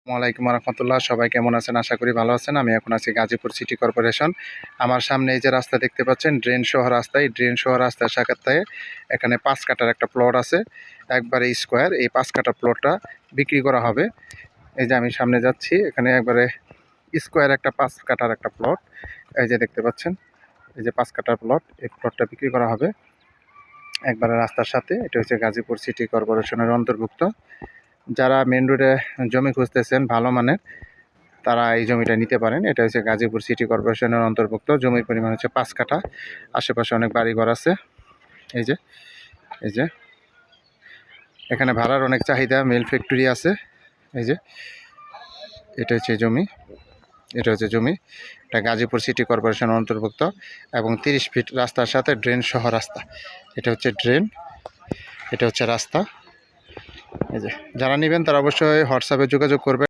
ওয়ালাইকুম রহমতুল্লাহ। সবাই কেমন আছেন? আশা করি ভালো আছেন। আমি এখন আছি গাজীপুর সিটি কর্পোরেশন। আমার সামনে এই যে রাস্তা দেখতে পাচ্ছেন, ড্রেন সহ রাস্তা। এই ড্রেন সহ রাস্তার সাক্ষাৎটায় এখানে 5 কাঠার একটা প্লট আছে, একবারে স্কোয়ার। এই 5 কাঠা প্লটটা বিক্রি করা হবে। এই যে আমি সামনে যাচ্ছি, এখানে একবারে স্কোয়ার একটা 5 কাঠার একটা প্লট। এই যে দেখতে পাচ্ছেন, এই যে 5 কাঠার প্লট, এই প্লটটা বিক্রি করা হবে একবারে রাস্তার সাথে। এটা হচ্ছে গাজীপুর সিটি কর্পোরেশনের অন্তর্ভুক্ত। যারা মেন রোডে জমি খুঁজতেছেন ভালো মানের, তারা এই জমিটা নিতে পারেন। এটা হচ্ছে গাজীপুর সিটি কর্পোরেশনের অন্তর্ভুক্ত। জমির পরিমাণ হচ্ছে 5 কাঠা। আশেপাশে অনেক বাড়িঘর আছে। এই যে এখানে ভাড়ার অনেক চাহিদা, মিল ফ্যাক্টরি আছে। এই যে এটা হচ্ছে জমি, এটা গাজীপুর সিটি কর্পোরেশনের অন্তর্ভুক্ত এবং 30 ফিট রাস্তার সাথে ড্রেন সহ রাস্তা। এটা হচ্ছে ড্রেন, এটা হচ্ছে রাস্তা। এই যে যারা নেবেন তারা অবশ্যই হোয়াটসঅ্যাপে যোগাযোগ করবেন।